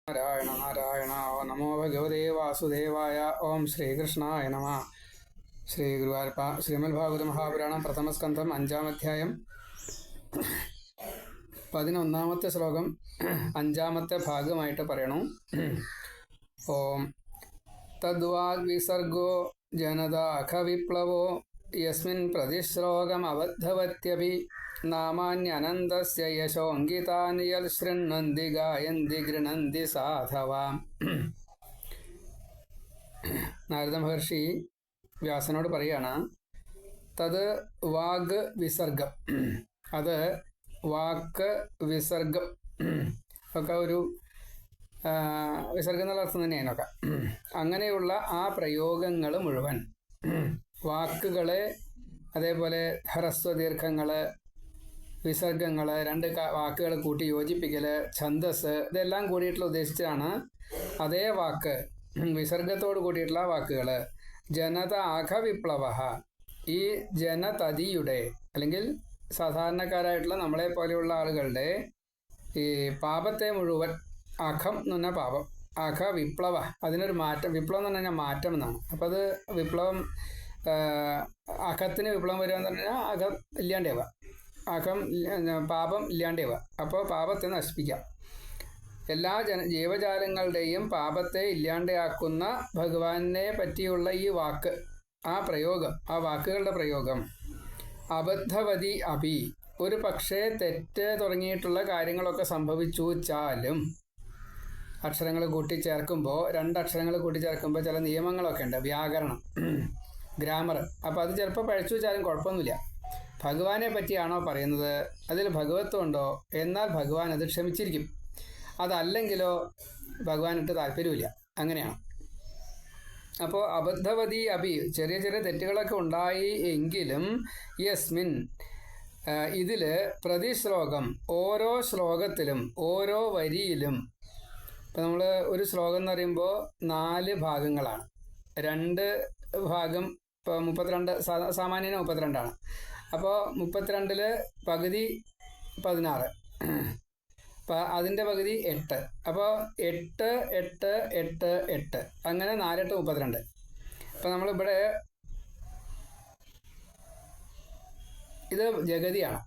നാരായണ നാരായണ. ഓ നമോ ഭഗവതേ വാസുദേവായ. ഓം ശ്രീകൃഷ്ണായ നമ. ശ്രീ ഗുരുവായൂരപ്പ. ശ്രീമദ് ഭാഗവത മഹാപുരാണം പ്രഥമസ്കന്ധം 5-ാം അധ്യായം 11-ാമത്തെ ശ്ലോകം 5-ാമത്തെ ഭാഗമായിട്ട് പറയണു. ഓം തദ്വാഗ്വിസർഗോ ജനതാഖ വിപ്ലവോ യസ്മിൻ പ്രതിശ്ലോകമബദ്ധവത്യപി നാമാന്യനന്തസ്യ യശോങ്കിതാനി യൽ ശൃണ്വന്തി ഗായന്തി ഗൃണന്തി സാധവാം. നാരദ മഹർഷി വ്യാസനോട് പറയാണ്, തത് വാഗ് വിസർഗം, അത് വാക്ക് വിസർഗം ഒക്കെ ഒരു വിസർഗം എന്നുള്ള അർത്ഥം തന്നെയാണ് ഒക്കെ. അങ്ങനെയുള്ള ആ പ്രയോഗങ്ങൾ മുഴുവൻ, വാക്കുകളെ, അതേപോലെ ഹ്രസ്വദീർഘങ്ങൾ, വിസർഗങ്ങൾ, രണ്ട് വാക്കുകൾ കൂട്ടി യോജിപ്പിക്കൽ, ഛന്ദസ്, ഇതെല്ലാം കൂടിയിട്ടുള്ള ഉദ്ദേശിച്ചാണ്. അതേ വാക്ക് വിസർഗത്തോട് കൂടിയിട്ടുള്ള വാക്കുകൾ. ജനത ആഘ വിപ്ലവ, ഈ ജനതതിയുടെ അല്ലെങ്കിൽ സാധാരണക്കാരായിട്ടുള്ള നമ്മളെ പോലെയുള്ള ആളുകളുടെ ഈ പാപത്തെ മുഴുവൻ, അഖം എന്ന് പറഞ്ഞാൽ പാപം, അഖ വിപ്ലവ, അതിനൊരു മാറ്റം. വിപ്ലവം എന്ന് പറഞ്ഞാൽ മാറ്റം എന്നാണ്. അപ്പം അത് വിപ്ലവം, അഖത്തിന് വിപ്ലവം വരിക എന്ന് പറഞ്ഞാൽ അഖം ഇല്ലാണ്ടേവ, അഖം പാപം ഇല്ലാണ്ടേവ. അപ്പോൾ പാപത്തെ നശിപ്പിക്കാം. എല്ലാ ജീവജാലങ്ങളുടെയും പാപത്തെ ഇല്ലാണ്ടാക്കുന്ന ഭഗവാനെ പറ്റിയുള്ള ഈ വാക്ക്, ആ പ്രയോഗം, ആ വാക്കുകളുടെ പ്രയോഗം. അബദ്ധവതി അഭി, ഒരു പക്ഷേ തെറ്റ് തുടങ്ങിയിട്ടുള്ള കാര്യങ്ങളൊക്കെ സംഭവിച്ചു വെച്ചാലും, അക്ഷരങ്ങൾ കൂട്ടിച്ചേർക്കുമ്പോൾ, 2 അക്ഷരങ്ങൾ കൂട്ടിച്ചേർക്കുമ്പോൾ ചില നിയമങ്ങളൊക്കെ ഉണ്ട്, വ്യാകരണം, ഗ്രാമർ. അപ്പോൾ അത് ചിലപ്പോൾ പഴച്ചു വെച്ചാലും കുഴപ്പമൊന്നുമില്ല. ഭഗവാനെ പറ്റിയാണോ പറയുന്നത്, അതിൽ ഭഗവത്വം ഉണ്ടോ, എന്നാൽ ഭഗവാൻ അത് ക്ഷമിച്ചിരിക്കും. അതല്ലെങ്കിലോ ഭഗവാനിട്ട് താല്പര്യമില്ല. അങ്ങനെയാണ്. അപ്പോൾ അബദ്ധവതി അഭി, ചെറിയ ചെറിയ തെറ്റുകളൊക്കെ ഉണ്ടായി എങ്കിലും, യസ്മിൻ, ഇതിൽ പ്രതിശ്ലോകം, ഓരോ ശ്ലോകത്തിലും ഓരോ വരിയിലും. ഇപ്പം നമ്മൾ ഒരു ശ്ലോകം എന്ന് പറയുമ്പോൾ 4 ഭാഗങ്ങളാണ്. 2 ഭാഗം, ഇപ്പോൾ 32, സാമാന്യന 32ആണ്. അപ്പോൾ 32-ൽ പകുതി 16, അപ്പോൾ അതിൻ്റെ പകുതി 8. അപ്പോൾ 8, 8, 8, 8, അങ്ങനെ 4, 8, 32. അപ്പോൾ നമ്മളിവിടെ ഇത് ജഗതിയാണ്.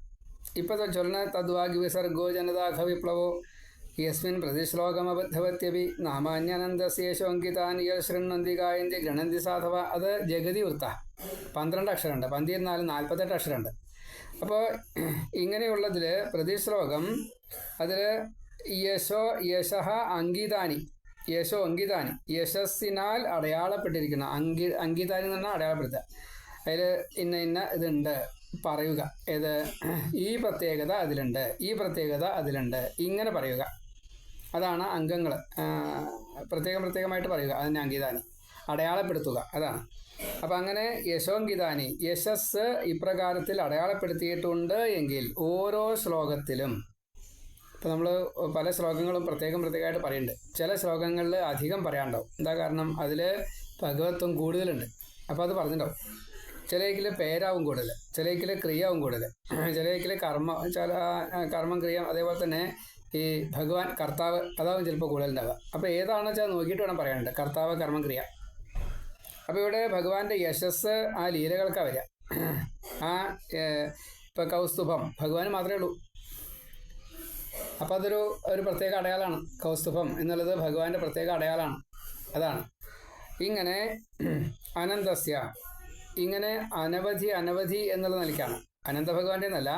ഇപ്പോൾ ചൊല്ലുന്ന തദ്വാഗ് വിസർഗോ ജനതാഖ വിപ്ലവോ യസ്മിൻ പ്രതിശ്ലോകമബദ്ധവത്യപി നാമാന്യനന്തശേഷോങ്കിതാനി യൽ ശൃണ്വന്തി ഗായന്തി ഗൃണന്തി സാധവ. അത് ജഗതി വൃത്ത, 12 അക്ഷരമുണ്ട്. 12 48 അക്ഷരമുണ്ട്. അപ്പോൾ ഇങ്ങനെയുള്ളതിൽ പ്രതിശ്ലോകം, അതിൽ യശഃ അങ്കിതാനി, യശോ അങ്കിതാനി, യശസ്സിനാൽ അടയാളപ്പെട്ടിരിക്കുന്ന, അങ്കിതാനി എന്ന് പറഞ്ഞാൽ അടയാളപ്പെടുത്തുക. അതിൽ ഇന്ന ഇന്ന ഇതുണ്ട് പറയുക. ഏത്, ഈ പ്രത്യേകത അതിലുണ്ട്, ഈ പ്രത്യേകത അതിലുണ്ട്, ഇങ്ങനെ പറയുക. അതാണ് അംഗങ്ങൾ, പ്രത്യേകമായിട്ട് പറയുക. അതിന് അങ്കിതാനി, അടയാളപ്പെടുത്തുക, അതാണ്. അപ്പം അങ്ങനെ യശോങ്കിതാനി, യശസ് ഇപ്രകാരത്തിൽ അടയാളപ്പെടുത്തിയിട്ടുണ്ട് എങ്കിൽ ഓരോ ശ്ലോകത്തിലും. ഇപ്പം നമ്മൾ പല ശ്ലോകങ്ങളും പ്രത്യേകമായിട്ട് പറയുന്നുണ്ട്. ചില ശ്ലോകങ്ങളിൽ അധികം പറയാനുണ്ടാവും. എന്താ കാരണം, അതിൽ ഭഗവത്വം കൂടുതലുണ്ട്. അപ്പോൾ അത് പറഞ്ഞിട്ടുണ്ടാവും. ചിലയ്ക്കിൽ പേരാവും കൂടുതൽ, ചിലയ്ക്കിൽ ക്രിയാവും കൂടുതൽ, ചിലയ്ക്കിൽ കർമ്മം ക്രിയ, അതേപോലെ തന്നെ ഈ ഭഗവാൻ കർത്താവ്, അതാവും ചിലപ്പോൾ കൂടുതലുണ്ടാവുക. അപ്പോൾ ഏതാണെന്ന് വെച്ചാൽ നോക്കിയിട്ട് വേണം പറയാനുണ്ട്, കർത്താവ്, കർമ്മം, ക്രിയ. അപ്പോൾ ഇവിടെ ഭഗവാന്റെ യശസ് ആ ലീലകൾക്കാണ് വരിക. ആ ഇപ്പോൾ കൗസ്തുഭം ഭഗവാന് മാത്രമേ ഉള്ളൂ. അപ്പോൾ ഒരു പ്രത്യേക അടയാളമാണ്. കൗസ്തുഭം എന്നുള്ളത് ഭഗവാന്റെ പ്രത്യേക അടയാളമാണ്. അതാണ്. ഇങ്ങനെ അനന്തസ്യ, ഇങ്ങനെ അനവധി എന്നുള്ള നിലയ്ക്കാണ്. അനന്ത ഭഗവാന്റെ എന്നല്ല,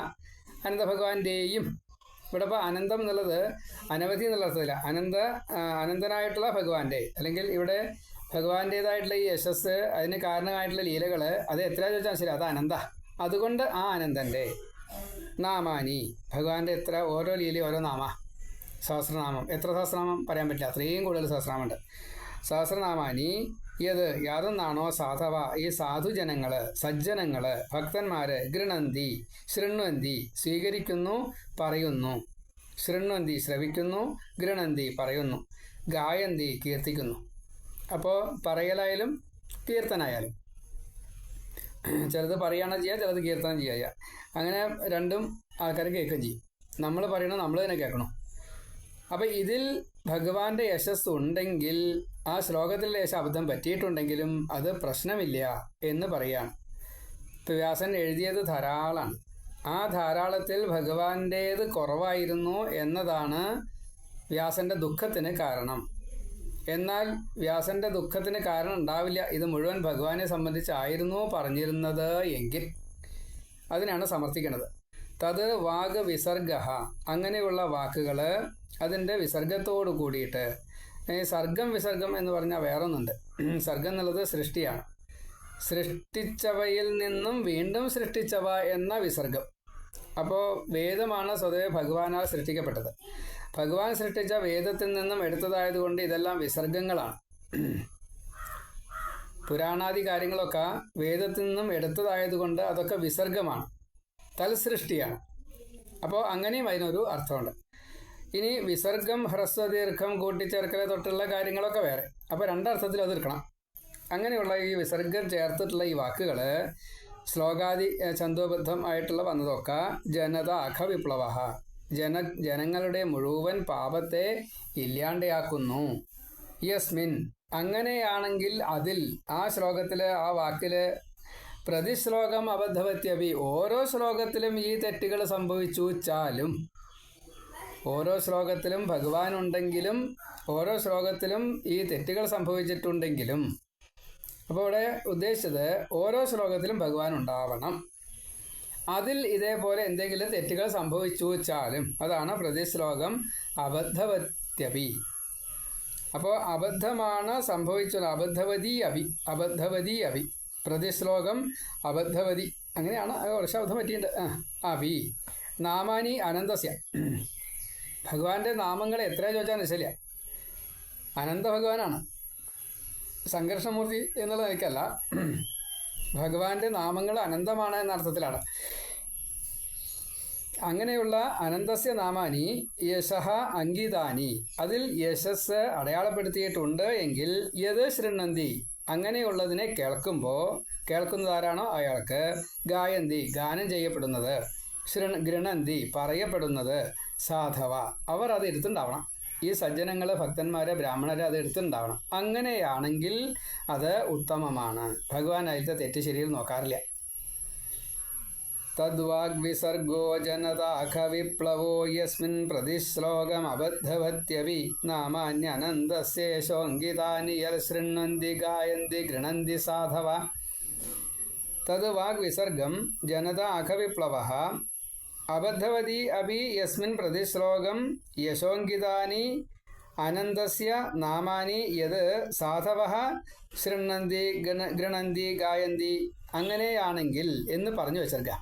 അനന്ത ഭഗവാന്റെയും. ഇവിടെ ഇപ്പോൾ അനന്തം എന്നുള്ളത് അനവധി എന്നുള്ള അർത്ഥത്തില്ല. അനന്തനായിട്ടുള്ള ഭഗവാന്റെ, അല്ലെങ്കിൽ ഇവിടെ ഭഗവാന്റേതായിട്ടുള്ള ഈ യശസ്, അതിന് കാരണമായിട്ടുള്ള ലീലകൾ, അത് എത്ര ചോദിച്ചാൽ ശരി, അത് അനന്ത. അതുകൊണ്ട് ആ അനന്തൻ്റെ നാമാനി, ഭഗവാന്റെ എത്ര, ഓരോ ലീലയും ഓരോ നാമ, സഹസ്രനാമം. എത്ര സഹസ്രനാമം പറയാൻ പറ്റില്ല, അത്രയും കൂടുതൽ സഹസ്രനാമുണ്ട്. സഹസ്രനാമാനി യാതൊന്നാണോ സാധവ, ഈ സാധുജനങ്ങൾ, സജ്ജനങ്ങൾ, ഭക്തന്മാർ, ഗൃണന്തി, ശൃണ്വന്തി, സ്വീകരിക്കുന്നു, പറയുന്നു. ശൃണ്വന്തി ശ്രവിക്കുന്നു, ഗൃണന്തി പറയുന്നു, ഗായന്തി കീർത്തിക്കുന്നു. അപ്പോൾ പറയലായാലും കീർത്തനായാലും, ചിലത് പറയുകയാണ് ചെയ്യുക, ചിലത് കീർത്തനം ചെയ്യുക. അങ്ങനെ രണ്ടും ആൾക്കാർ കേൾക്കുകയും ചെയ്യും. നമ്മൾ പറയണം, നമ്മൾ തന്നെ കേൾക്കണം. അപ്പം ഇതിൽ ഭഗവാന്റെ യശസ് ഉണ്ടെങ്കിൽ ആ ശ്ലോകത്തിലെ ശബ്ദം പറ്റിയിട്ടുണ്ടെങ്കിലും അത് പ്രശ്നമില്ല എന്ന് പറയാണ്. ഇപ്പം വ്യാസൻ എഴുതിയത് ധാരാളമാണ്. ആ ധാരാളത്തിൽ ഭഗവാന്റേത് കുറവായിരുന്നു എന്നതാണ് വ്യാസന്റെ ദുഃഖത്തിന് കാരണം. എന്നാൽ വ്യാസന്റെ ദുഃഖത്തിന് കാരണം ഉണ്ടാവില്ല. ഇത് മുഴുവൻ ഭഗവാനെ സംബന്ധിച്ചായിരുന്നു പറഞ്ഞിരുന്നത് എങ്കിൽ അതിനാണ് സമർത്ഥിക്കുന്നത്. തത് വാഗ് വിസർഗ, അങ്ങനെയുള്ള വാക്കുകൾ അതിൻ്റെ വിസർഗത്തോട് കൂടിയിട്ട്, സർഗം വിസർഗം എന്ന് പറഞ്ഞാൽ വേറൊന്നുണ്ട്. സർഗം എന്നുള്ളത് സൃഷ്ടിയാണ്. സൃഷ്ടിച്ചവയിൽ നിന്നും വീണ്ടും സൃഷ്ടിച്ചവ എന്ന വിസർഗം. അപ്പോൾ വേദമാണ് സ്വതവേ ഭഗവാനാൽ സൃഷ്ടിക്കപ്പെട്ടത്. ഭഗവാൻ സൃഷ്ടിച്ച വേദത്തിൽ നിന്നും എടുത്തതായതുകൊണ്ട് ഇതെല്ലാം വിസർഗങ്ങളാണ്. പുരാണാദി കാര്യങ്ങളൊക്കെ വേദത്തിൽ നിന്നും എടുത്തതായതുകൊണ്ട് അതൊക്കെ വിസർഗമാണ്, തൽസൃഷ്ടിയാണ്. അപ്പോൾ അങ്ങനെയും അതിനൊരു അർത്ഥമുണ്ട്. ഇനി വിസർഗം, ഹ്രസ്വദീർഘം, കൂട്ടിച്ചേർക്കൽ തൊട്ടുള്ള കാര്യങ്ങളൊക്കെ വേറെ. അപ്പോൾ രണ്ടർത്ഥത്തിൽ അത് എടുക്കണം. അങ്ങനെയുള്ള ഈ വിസർഗം ചേർത്തിട്ടുള്ള ഈ വാക്കുകൾ ശ്ലോകാദി ഛന്ദോബദ്ധം ആയിട്ടുള്ള വന്നതൊക്കെ ജനതാഖ വിപ്ലവ, ജനങ്ങളുടെ മുഴുവൻ പാപത്തെ ഇല്ലാണ്ടെയാക്കുന്നു. യസ്മിൻ, അങ്ങനെയാണെങ്കിൽ അതിൽ, ആ ശ്ലോകത്തിൽ, ആ വാക്കിൽ പ്രതിശ്ലോകം അബദ്ധവത്യപി, ഓരോ ശ്ലോകത്തിലും ഈ തെറ്റുകൾ സംഭവിച്ചാലും, ഓരോ ശ്ലോകത്തിലും ഭഗവാനുണ്ടെങ്കിലും ഓരോ ശ്ലോകത്തിലും ഈ തെറ്റുകൾ സംഭവിച്ചിട്ടുണ്ടെങ്കിലും, അപ്പോൾ ഇവിടെ ഉദ്ദേശിച്ചത് ഓരോ ശ്ലോകത്തിലും ഭഗവാൻ ഉണ്ടാവണം. അതിൽ ഇതേപോലെ എന്തെങ്കിലും തെറ്റുകൾ സംഭവിച്ചാലും അതാണ് പ്രതിശ്ലോകം അബദ്ധവത്യപി. അപ്പോൾ അബദ്ധമാണ് സംഭവിച്ചത്. അബദ്ധവതി അഭി പ്രതിശ്ലോകം അബദ്ധവതി, അങ്ങനെയാണ് ശബ്ദം പറ്റിയിട്ടുണ്ട്. അഭി നാമാനി അനന്തസ്യ, ഭഗവാന്റെ നാമങ്ങൾ എത്രയാ ചോദിച്ചാൽ നിശ്ചയില്ല. അനന്ത ഭഗവാനാണ്, സംഘർഷമൂർത്തി എന്നുള്ള നിലയ്ക്കല്ല. ഭഗവാന്റെ നാമങ്ങൾ അനന്തമാണ് എന്ന അർത്ഥത്തിലാണ്. അങ്ങനെയുള്ള അനന്തസ്യ നാമാനി യശഃ അങ്കിതാനി, അതിൽ യശസ് അടയാളപ്പെടുത്തിയിട്ടുണ്ട് എങ്കിൽ യത് ശൃണ്വന്തി, അങ്ങനെയുള്ളതിനെ കേൾക്കുമ്പോൾ, കേൾക്കുന്നതാരാണോ അയാൾക്ക്, ഗായന്തി ഗാനം ചെയ്യപ്പെടുന്നത്, ഗൃണന്തി പറയപ്പെടുന്നത്, സാധവ അവർ അത് എടുത്തുണ്ടാവണം. ഈ സജ്ജനങ്ങൾ, ഭക്തന്മാര്, ബ്രാഹ്മണര് അത് എടുത്തുണ്ടാവണം. അങ്ങനെയാണെങ്കിൽ അത് ഉത്തമമാണ്. ഭഗവാൻ അതിലത്തെ തെറ്റ് ശരിയിൽ നോക്കാറില്ല. തദ്വാഗ്വിസർഗോ ജനതാഖ വിപ്ലവോ യസ്മിൻ പ്രതിശ്ലോകം അബദ്ധവത്യപി നാമാന്യനന്തശേഷോങ്കിതാനി യൽ ശൃണ്വന്തി ഗായന്തി ഗൃണന്തി സാധവ. തത് വാഗ്വിസർഗം ജനതാഖ വിപ്ലവ അബദ്ധവതി അപി യസ്മിൻ പ്രതിശ്ലോകം യശോങ്കിതാനി അനന്തസ്യ നാമാനി യത് സാധവഃ ശൃണ്വന്തി ഗൃണന്തി ഗായന്തി, അങ്ങനെയാണെങ്കിൽ എന്ന് പറഞ്ഞു വെച്ചേക്കാം.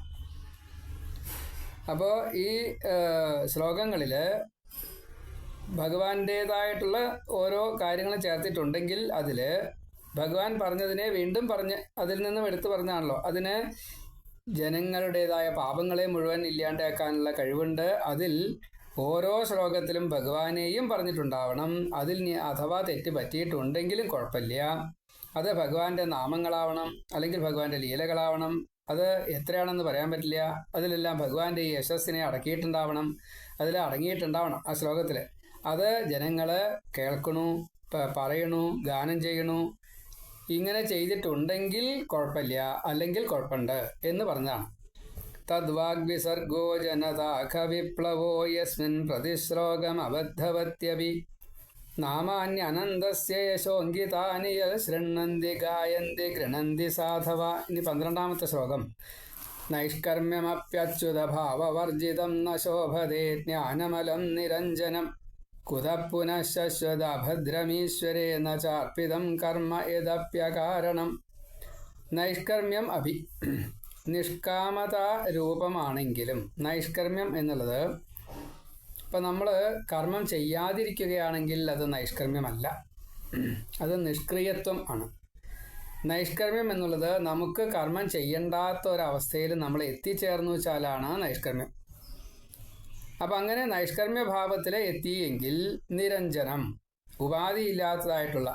അപ്പോൾ ഈ ശ്ലോകങ്ങളിൽ ഭഗവാന്റേതായിട്ടുള്ള ഓരോ കാര്യങ്ങളും ചേർത്തിട്ടുണ്ടെങ്കിൽ അതിൽ ഭഗവാൻ പറഞ്ഞതിനെ വീണ്ടും പറഞ്ഞ് അതിൽ നിന്നും എടുത്തു പറഞ്ഞാണല്ലോ. അതിന് ജനങ്ങളുടേതായ പാപങ്ങളെ മുഴുവൻ ഇല്ലാണ്ടാക്കാനുള്ള കഴിവുണ്ട്. അതിൽ ഓരോ ശ്ലോകത്തിലും ഭഗവാനെയും പറഞ്ഞിട്ടുണ്ടാവണം. അതിൽ അഥവാ തെറ്റ് പറ്റിയിട്ടുണ്ടെങ്കിലും കുഴപ്പമില്ല. അത് ഭഗവാന്റെ നാമങ്ങളാവണം, അല്ലെങ്കിൽ ഭഗവാന്റെ ലീലകളാവണം. അത് എത്രയാണെന്ന് പറയാൻ പറ്റില്ല. അതിലെല്ലാം ഭഗവാന്റെ ഈ യശസ്സിനെ അടക്കിയിട്ടുണ്ടാവണം, അതിൽ അടങ്ങിയിട്ടുണ്ടാവണം ആ ശ്ലോകത്തിൽ. അത് ജനങ്ങൾ കേൾക്കണു, പറയണു, ഗാനം ചെയ്യണു. ഇങ്ങനെ ചെയ്തിട്ടുണ്ടെങ്കിൽ കുഴപ്പമില്ല, അല്ലെങ്കിൽ കുഴപ്പമുണ്ട് എന്ന് പറഞ്ഞതാണ്. തദ്വാഗ്വിസർഗോ ജനതാഖ വിപ്ലവോ യസ്മിൻ പ്രതിശ്ലോകം അബദ്ധവത്യപി നാമാന്യനന്തസ്യ യശോങ്കിതാനി യൽ ശൃണ്വന്തി ഗായന്തി ഗൃണന്തി സാധവ. ഇനി 12ാമത്തെ ശ്ലോകം. നൈഷ്കർമ്മ്യമപ്യച്യുതഭാവവർജിതം ന ശോഭതേ ജ്ഞാനമലം നിരഞ്ജനം കുതഃ പുനഃ ശശ്വത ഭദ്രമീശ്വരേണ ചാർപ്പിതം കർമ്മ യദപ്യകാരണം. നൈഷ്കർമ്മ്യം അഭി, നിഷ്കാമത രൂപമാണെങ്കിലും, നൈഷ്കർമ്മ്യം എന്നുള്ളത് ഇപ്പം നമ്മൾ കർമ്മം ചെയ്യാതിരിക്കുകയാണെങ്കിൽ അത് നൈഷ്കർമ്മ്യമല്ല, അത് നിഷ്ക്രിയത്വം ആണ്. നൈഷ്കർമ്മ്യം എന്നുള്ളത് നമുക്ക് കർമ്മം ചെയ്യേണ്ടാത്ത ഒരവസ്ഥയിൽ നമ്മൾ എത്തിച്ചേർന്നു വെച്ചാലാണ് നൈഷ്കർമ്മ്യം. അപ്പം അങ്ങനെ നൈഷ്കർമ്മ്യ ഭാവത്തിൽ എത്തിയെങ്കിൽ നിരഞ്ജനം, ഉപാധിയില്ലാത്തതായിട്ടുള്ള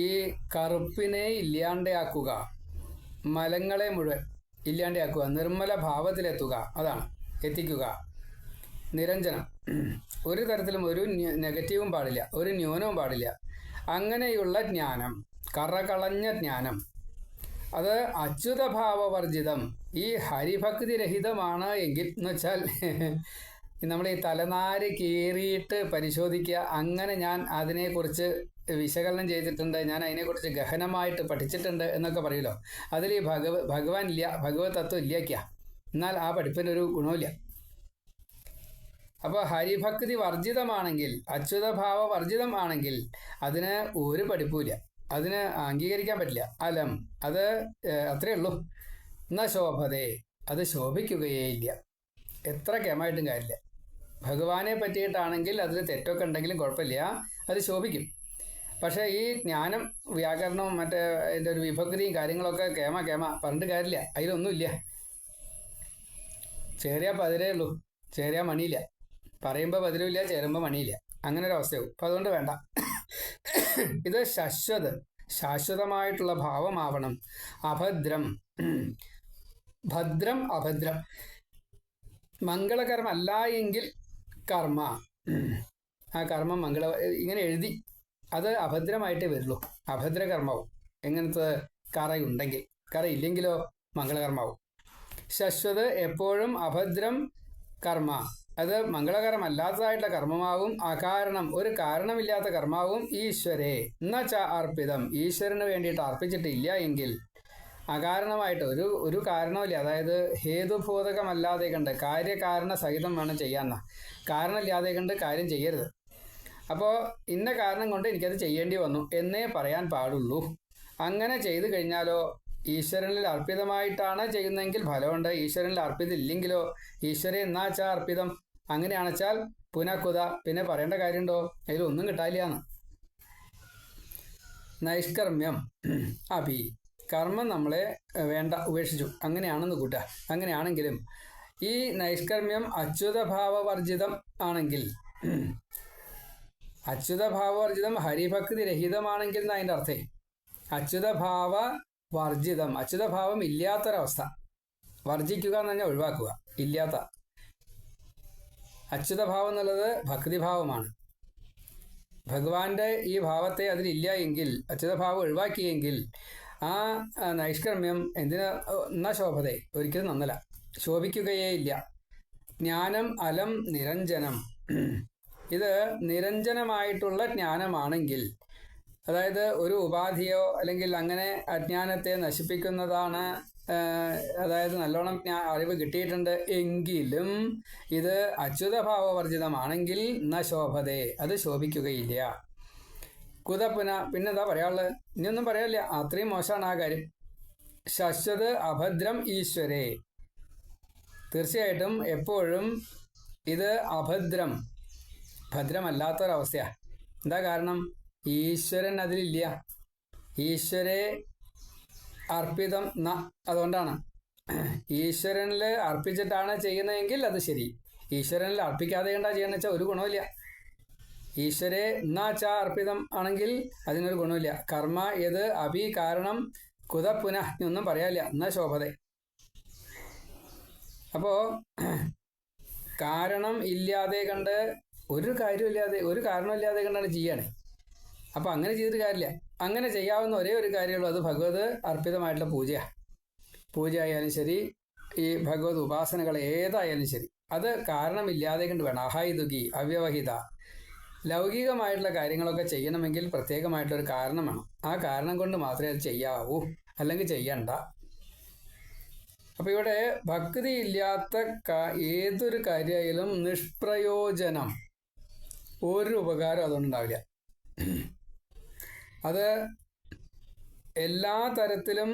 ഈ കറുപ്പിനെ ഇല്ലാണ്ടാക്കുക, മലങ്ങളെ മുഴുവൻ ഇല്ലാണ്ടാക്കുക, നിർമ്മല ഭാവത്തിലെത്തുക, അതാണ് എത്തിക്കുക. നിരഞ്ജനം. ഒരു തരത്തിലും ഒരു നെഗറ്റീവും പാടില്ല, ഒരു ന്യൂനവും പാടില്ല. അങ്ങനെയുള്ള ജ്ഞാനം, കറകളഞ്ഞ ജ്ഞാനം, അത് അച്യുതഭാവവർജിതം. ഈ ഹരിഭക്തി രഹിതമാണ് എങ്കിൽ എന്ന് വെച്ചാൽ നമ്മൾ ഈ തലനാര് കീറിയിട്ട് പരിശോധിക്കുക. അങ്ങനെ ഞാൻ അതിനെക്കുറിച്ച് വിശകലനം ചെയ്തിട്ടുണ്ട്, ഞാൻ അതിനെക്കുറിച്ച് ഗഹനമായിട്ട് പഠിച്ചിട്ടുണ്ട് എന്നൊക്കെ പറയുമല്ലോ. അതിൽ ഈ ഭഗവാൻ ഇല്ല, ഭഗവത് തത്വം ഇല്ലേക്ക, എന്നാൽ ആ പഠിപ്പിൻ്റെ ഒരു ഗുണമില്ല. അപ്പോൾ ഹരിഭക്തി വർജിതമാണെങ്കിൽ, അച്യുതഭാവ വർജിതം ആണെങ്കിൽ അതിന് ഒരു പഠിപ്പുമില്ല, അതിന് അംഗീകരിക്കാൻ പറ്റില്ല. അലം, അത് അത്രയേ ഉള്ളൂ. എന്നാ ശോഭതേ, അത് ശോഭിക്കുകയേ ഇല്ല. എത്ര കേമായിട്ടും കാര്യമില്ല. ഭഗവാനെ പറ്റിയിട്ടാണെങ്കിൽ അതിൽ തെറ്റൊക്കെ ഉണ്ടെങ്കിലും കുഴപ്പമില്ല, അത് ശോഭിക്കും. പക്ഷേ ഈ ജ്ഞാനം, വ്യാകരണവും മറ്റേ അതിൻ്റെ ഒരു വിഭക്തിയും കാര്യങ്ങളൊക്കെ കേമ പറഞ്ഞിട്ട് കാര്യമില്ല, അതിലൊന്നുമില്ല. ചേരിയാൽ പതിരേ ഉള്ളൂ, ചേരിയാൽ മണിയില്ല. പറയുമ്പോൾ പതിരുമില്ല, ചേരുമ്പോൾ മണിയില്ല. അങ്ങനെ ഒരു അവസ്ഥയാവും. അപ്പം അതുകൊണ്ട് വേണ്ട. ഇത് ശാശ്വതമായിട്ടുള്ള ഭാവമാവണം. അഭദ്രം, ഭദ്രം അഭദ്രം, മംഗളകരമല്ല എങ്കിൽ കർമ്മ, ആ കർമ്മം ഇങ്ങനെ എഴുതി അത് അഭദ്രമായിട്ടേ വരുള്ളൂ. അഭദ്രകർമ്മവും. എങ്ങനത്തെ കറയുണ്ടെങ്കിൽ, കറയില്ലെങ്കിലോ മംഗളകർമാവും. ശശ്വത് എപ്പോഴും അഭദ്രം കർമ്മ, അത് മംഗളകരമല്ലാത്തതായിട്ടുള്ള കർമ്മമാവും. അകാരണം, ഒരു കാരണമില്ലാത്ത കർമാവും. ഈശ്വരേ എന്നുവെച്ച അർപ്പിതം, ഈശ്വരന് വേണ്ടിയിട്ട് അർപ്പിച്ചിട്ടില്ല എങ്കിൽ, അകാരണമായിട്ട് ഒരു കാരണമില്ല, അതായത് ഹേതുബോധകമല്ലാതെ കണ്ട്, കാര്യകാരണ സഹിതം വേണം ചെയ്യാന്ന, കാരണമില്ലാതെ കണ്ട് കാര്യം ചെയ്യരുത്. അപ്പോൾ ഇന്ന കാരണം കൊണ്ട് എനിക്കത് ചെയ്യേണ്ടി വന്നു എന്നേ പറയാൻ പാടുള്ളൂ. അങ്ങനെ ചെയ്തു കഴിഞ്ഞാലോ ഈശ്വരനിൽ അർപ്പിതമായിട്ടാണ് ചെയ്യുന്നതെങ്കിൽ ഫലമുണ്ട്. ഈശ്വരനിൽ അർപ്പിതമില്ലെങ്കിലോ, ഈശ്വരൻ എന്നാച്ചാൽ അർപ്പിതം, അങ്ങനെയാണെച്ചാൽ പുനഃകുത, പിന്നെ പറയേണ്ട കാര്യമുണ്ടോ, അതിലൊന്നും കിട്ടാനില്ലാന്ന്. നൈഷ്കർമ്മ്യം അഭി, കർമ്മം നമ്മളെ വേണ്ട, ഉപേക്ഷിച്ചു, അങ്ങനെയാണെന്ന് കൂട്ടുക. അങ്ങനെയാണെങ്കിലും ഈ നൈഷ്കർമ്മ്യം അച്യുതഭാവവർജിതം ആണെങ്കിൽ, അച്യുതഭാവവർജിതം ഹരിഭക്തി രഹിതമാണെങ്കിൽ എന്ന് അതിൻ്റെ അർത്ഥം. അച്യുതഭാവ വർജിതം, അച്യുതഭാവം ഇല്ലാത്തൊരവസ്ഥ. വർജിക്കുക എന്ന് പറഞ്ഞാൽ ഒഴിവാക്കുക, ഇല്ലാത്ത. അച്യുതഭാവം എന്നുള്ളത് ഭക്തിഭാവമാണ്. ഭഗവാന്റെ ഈ ഭാവത്തെ അതിലില്ല എങ്കിൽ, അച്യുതഭാവം ഒഴിവാക്കിയെങ്കിൽ ആ നൈഷ്കർമ്മ്യം എന്നാ ശോഭതേ, ഒരിക്കലും നന്നല്ല, ശോഭിക്കുകയേ ഇല്ല. ജ്ഞാനം അലം നിരഞ്ജനം, ഇത് നിരഞ്ജനമായിട്ടുള്ള ജ്ഞാനമാണെങ്കിൽ, അതായത് ഒരു ഉപാധിയോ അല്ലെങ്കിൽ അങ്ങനെ അജ്ഞാനത്തെ നശിപ്പിക്കുന്നതാണ്, അതായത് നല്ലോണം അറിവ് കിട്ടിയിട്ടുണ്ട് എങ്കിലും ഇത് അച്യുതഭാവവർജിതമാണെങ്കിൽ ന ശോഭതേ, അത് ശോഭിക്കുകയില്ല. പിന്നെന്താ പറയാനുള്ളത്? ഇനിയൊന്നും പറയാനില്ല, അത്രയും മോശമാണ് ആ കാര്യം. ശശ്വത് അഭദ്രം ഈശ്വരേ, തീർച്ചയായിട്ടും എപ്പോഴും ഇത് അഭദ്രം, ഭദ്രമല്ലാത്തൊരവസ്ഥയാണ്. എന്താ കാരണം? ഈശ്വരൻ അതിലില്ല, ഈശ്വരെ അർപ്പിതം ന, അതുകൊണ്ടാണ്. ഈശ്വരനിൽ അർപ്പിച്ചിട്ടാണ് ചെയ്യുന്നതെങ്കിൽ അത് ശരി. ഈശ്വരനിൽ അർപ്പിക്കാതെ എന്താ ചെയ്യുന്നത് വെച്ചാൽ ഒരു ഗുണമില്ല. ഈശ്വരെ എന്നാച്ചാ അർപ്പിതം ആണെങ്കിൽ അതിനൊരു ഗുണമില്ല. കർമ്മ ഏത് അഭി കാരണം കുത പുനഃ ഒന്നും പറയാനില്ല, എന്നാ ശോഭത. അപ്പോൾ കാരണം ഇല്ലാതെ കണ്ട്, ഒരു കാര്യമില്ലാതെ, ഒരു കാരണമില്ലാതെ കണ്ടാണ് ചെയ്യാണ്. അപ്പോൾ അങ്ങനെ ചെയ്തിട്ട് കാര്യമില്ല. അങ്ങനെ ചെയ്യാവുന്ന ഒരേ ഒരു കാര്യമുള്ളൂ, അത് ഭഗവത് അർപ്പിതമായിട്ടുള്ള പൂജയാണ്. പൂജ ആയാലും ശരി, ഈ ഭഗവത് ഉപാസനകൾ ഏതായാലും ശരി, അത് കാരണമില്ലാതെ കണ്ട് വേണം. അഹൈതുകി അവ്യവഹിത, ലൗകികമായിട്ടുള്ള കാര്യങ്ങളൊക്കെ ചെയ്യണമെങ്കിൽ പ്രത്യേകമായിട്ടൊരു കാരണം വേണം. ആ കാരണം കൊണ്ട് മാത്രമേ അത് ചെയ്യാവൂ, അല്ലെങ്കിൽ ചെയ്യണ്ട. അപ്പോൾ ഇവിടെ ഭക്തി ഇല്ലാത്ത ഏതൊരു കാര്യമായാലും നിഷ്പ്രയോജനം, ഒരു ഉപകാരം അതുകൊണ്ടുണ്ടാവില്ല. അത് എല്ലാ തരത്തിലും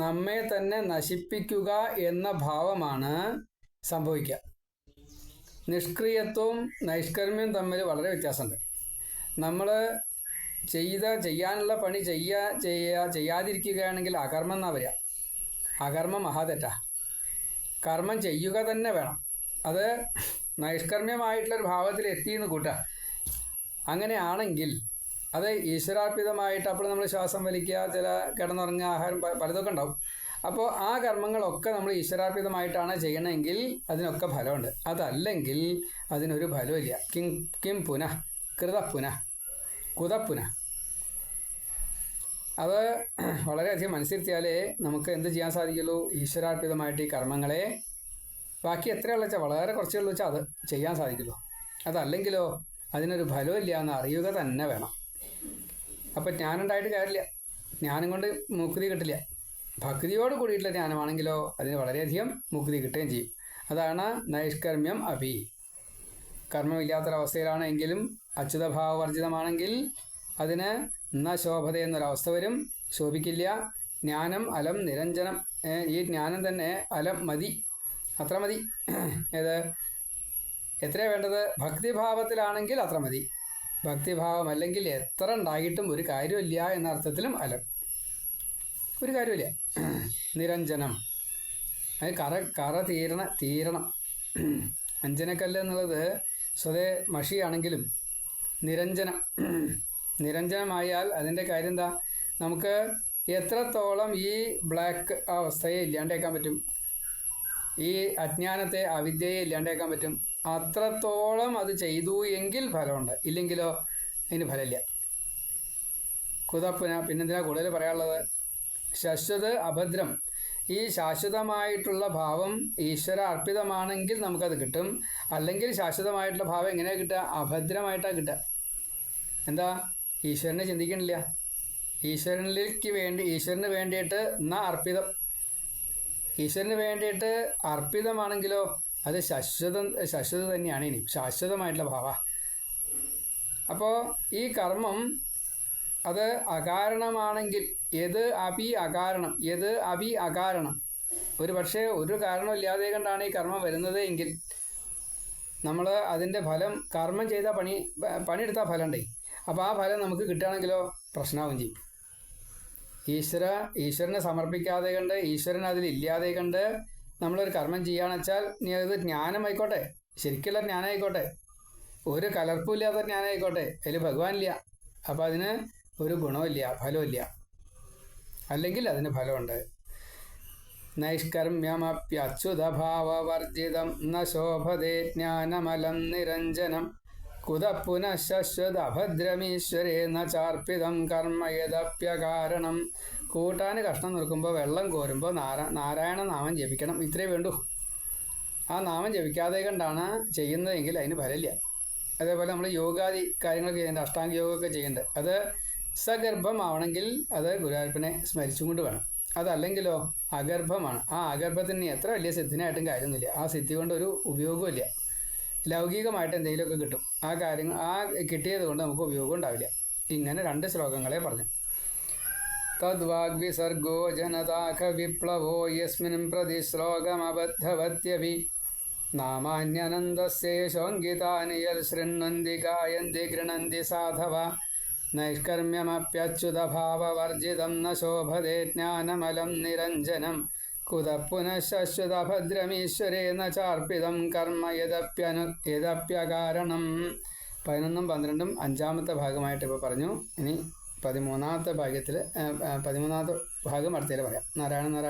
നമ്മെ തന്നെ നശിപ്പിക്കുക എന്ന ഭാവമാണ് സംഭവിക്കുക. നിഷ്ക്രിയത്വവും നൈഷ്കർമ്മ്യവും തമ്മിൽ വളരെ വ്യത്യാസമുണ്ട്. നമ്മൾ ചെയ്യാനുള്ള പണി ചെയ്യാതിരിക്കുകയാണെങ്കിൽ അകർമ്മം എന്നാ വരിക. അകർമ്മം മഹാതെറ്റാ. കർമ്മം ചെയ്യുക തന്നെ വേണം. അത് നൈഷ്കർമ്മ്യമായിട്ടുള്ളൊരു ഭാവത്തിൽ എത്തിയെന്ന് കൂട്ടുക. അങ്ങനെയാണെങ്കിൽ അത് ഈശ്വരാർപ്പിതമായിട്ട്, അപ്പോൾ നമ്മൾ ശ്വാസം വലിക്കുക, ചില കിടന്നുറങ്ങുക, ആഹാരം പലതൊക്കെ ഉണ്ടാവും. അപ്പോൾ ആ കർമ്മങ്ങളൊക്കെ നമ്മൾ ഈശ്വരാർപ്പിതമായിട്ടാണ് ചെയ്യണമെങ്കിൽ അതിനൊക്കെ ഫലമുണ്ട്. അതല്ലെങ്കിൽ അതിനൊരു ഫലമില്ല. കിം പുനഃ കൃതപുനഃ കുതപുനഃ. അത് വളരെയധികം മനസ്സിരുത്തിയാലേ നമുക്ക് എന്ത് ചെയ്യാൻ സാധിക്കുള്ളൂ? ഈശ്വരാർപ്പിതമായിട്ട് ഈ കർമ്മങ്ങളെ ബാക്കി എത്രയുള്ള വെച്ചാൽ വളരെ കുറച്ചുള്ള വെച്ചാൽ അത് ചെയ്യാൻ സാധിക്കുള്ളൂ. അതല്ലെങ്കിലോ അതിനൊരു ഫലമില്ല എന്ന് അറിയുക തന്നെ വേണം. അപ്പം ജ്ഞാനുണ്ടായിട്ട് കാര്യമില്ല, ജ്ഞാനം കൊണ്ട് മുക്തി കിട്ടില്ല. ഭക്തിയോട് കൂടിയിട്ടുള്ള ജ്ഞാനമാണെങ്കിലോ അതിന് വളരെയധികം മുക്തി കിട്ടുകയും ചെയ്യും. അതാണ് നൈഷ്കർമ്മ്യം അഭി. കർമ്മമില്ലാത്തൊരവസ്ഥയിലാണെങ്കിലും അച്യുതഭാവവർജിതമാണെങ്കിൽ അതിന് ന ശോഭത എന്നൊരവസ്ഥ വരും, ശോഭിക്കില്ല. ജ്ഞാനം അലം നിരഞ്ജനം. ഈ ജ്ഞാനം തന്നെ അലം മതി, അത്ര മതി. ഏത് എത്രയാണ് വേണ്ടത്? ഭക്തിഭാവത്തിലാണെങ്കിൽ അത്ര മതി. ഭക്തിഭാവം അല്ലെങ്കിൽ എത്ര ഉണ്ടായിട്ടും ഒരു കാര്യമില്ല എന്ന അർത്ഥത്തിലും അലം, ഒരു കാര്യമില്ല. നിരഞ്ജനം, അത് കറ തീരണം. അഞ്ജനക്കല്ല് എന്നുള്ളത് സ്വതേ മഷിയാണെങ്കിലും നിരഞ്ജനമായാൽ അതിൻ്റെ കാര്യം എന്താ? നമുക്ക് എത്രത്തോളം ഈ ബ്ലാക്ക് അവസ്ഥയെ ഇല്ലാണ്ടേക്കാൻ പറ്റും, ഈ അജ്ഞാനത്തെ അവിദ്യയെ ഇല്ലാണ്ടേക്കാൻ പറ്റും, അത്രത്തോളം അത് ചെയ്തു എങ്കിൽ ഫലമുണ്ട്. ഇല്ലെങ്കിലോ അതിന് ഫലമില്ല. കുതപ്പുന. പിന്നെന്തിനാ കൂടുതൽ പറയാനുള്ളത്? ശശ്വത അഭദ്രം. ഈ ശാശ്വതമായിട്ടുള്ള ഭാവം ഈശ്വര അർപ്പിതമാണെങ്കിൽ നമുക്കത് കിട്ടും. അല്ലെങ്കിൽ ശാശ്വതമായിട്ടുള്ള ഭാവം എങ്ങനെയാണ് കിട്ടുക? അഭദ്രമായിട്ടാണ് കിട്ടുക. എന്താ? ഈശ്വരനെ ചിന്തിക്കണില്ല. ഈശ്വരന് വേണ്ടിയിട്ട് അർപ്പിതം. ഈശ്വരന് വേണ്ടിയിട്ട് അർപ്പിതമാണെങ്കിലോ അത് ശശ്വത തന്നെയാണ്. ഇനി ശാശ്വതമായിട്ടുള്ള ഭാവ. അപ്പോൾ ഈ കർമ്മം അത് അകാരണമാണെങ്കിൽ യത് അഭി അകാരണം, ഒരു പക്ഷേ ഒരു കാരണമില്ലാതെ കണ്ടാണ് ഈ കർമ്മം വരുന്നത് എങ്കിൽ നമ്മൾ അതിൻ്റെ ഫലം, കർമ്മം ചെയ്താൽ പണിയെടുത്താൽ ഫലം ഉണ്ടേ. അപ്പോൾ ആ ഫലം നമുക്ക് കിട്ടുകയാണെങ്കിലോ പ്രശ്നമാവും ചെയ്യും. ഈശ്വരനെ സമർപ്പിക്കാതെ കണ്ട്, ഈശ്വരൻ അതിലില്ലാതെ കണ്ട് നമ്മളൊരു കർമ്മം ചെയ്യുകയാണെന്ന് വെച്ചാൽ നീ അത് ജ്ഞാനമായിക്കോട്ടെ, ശരിക്കുള്ള ജ്ഞാനമായിക്കോട്ടെ, ഒരു കലർപ്പുമില്ലാത്ത ജ്ഞാനമായിക്കോട്ടെ, അതിൽ ഭഗവാനില്ല. അപ്പോൾ അതിന് ഒരു ഗുണമില്ല, ഫലമില്ല. അല്ലെങ്കിൽ അതിന് ഫലമുണ്ട്. നൈഷ്കർമ്മ്യമപ്യച്യുതഭാവവർജിതം ന ശോഭതേ ജ്ഞാനമലം നിരഞ്ജനം കുതഃപുനഃ ശശ്വതഭദ്രമീശ്വരേ ന ചാർപ്പിതം കർമ്മ യദപ്യകാരണം. കൂട്ടാന് കഷ്ണം നിൽക്കുമ്പോൾ വെള്ളം കോരുമ്പോൾ നാരായണ നാമം ജപിക്കണം, ഇത്രയേ വേണ്ടൂ. ആ നാമം ജപിക്കാതെ കണ്ടാണ് ചെയ്യുന്നതെങ്കിൽ അതിന് ഫലമില്ല. അതേപോലെ നമ്മൾ യോഗാദി കാര്യങ്ങളൊക്കെ ചെയ്യുന്നുണ്ട്, അഷ്ടാംഗ യോഗമൊക്കെ ചെയ്യുന്നുണ്ട്. അത് സഗർഭമാവണമെങ്കിൽ അത് ഗുരുവായൂരപ്പനെ സ്മരിച്ചും കൊണ്ട് വേണം. അതല്ലെങ്കിലോ അഗർഭമാണ്. ആ അഗർഭത്തിന് എത്ര വലിയ സിദ്ധിനായിട്ടും കാര്യമൊന്നുമില്ല. ആ സിദ്ധി കൊണ്ട് ഒരു ഉപയോഗമില്ല. ലൗകികമായിട്ട് എന്തെങ്കിലുമൊക്കെ കിട്ടും. ആ കാര്യങ്ങൾ കിട്ടിയത് കൊണ്ട് നമുക്ക് ഉപയോഗം ഉണ്ടാവില്ല. ഇങ്ങനെ 2 ശ്ലോകങ്ങളെ പറഞ്ഞു. തദ്വാഗ്വിസർഗോ ജനതാഖ വിപ്ലവോ യസ്മിൻ പ്രതി ശ്ലോകമബദ്ധവത്യഭി നാമാന്യനന്ദസ്യേഷോങ്കിതാനി യൽ ശൃണ്വന്തി ഗായന്തി ഗൃണന്തി സാധവ നൈഷ്കർമ്മ്യമപ്യച്യുതഭാവവർജിതം ന ശോഭതേ ജ്ഞാനമലം നിരഞ്ജനം കുതഃപുനഃ ശശ്വതഭദ്രമീശ്വരേ ന ചാർപ്പിതം കർമ്മ യദപ്യകാരണം. 11ഉം 12ഉം 5ാമത്തെ ഭാഗമായിട്ട് ഇപ്പോൾ പറഞ്ഞു. ഇനി 13ാമത്തെ ഭാഗം അടുത്തതിൽ പറയാം. നാരായണ നാരായണ.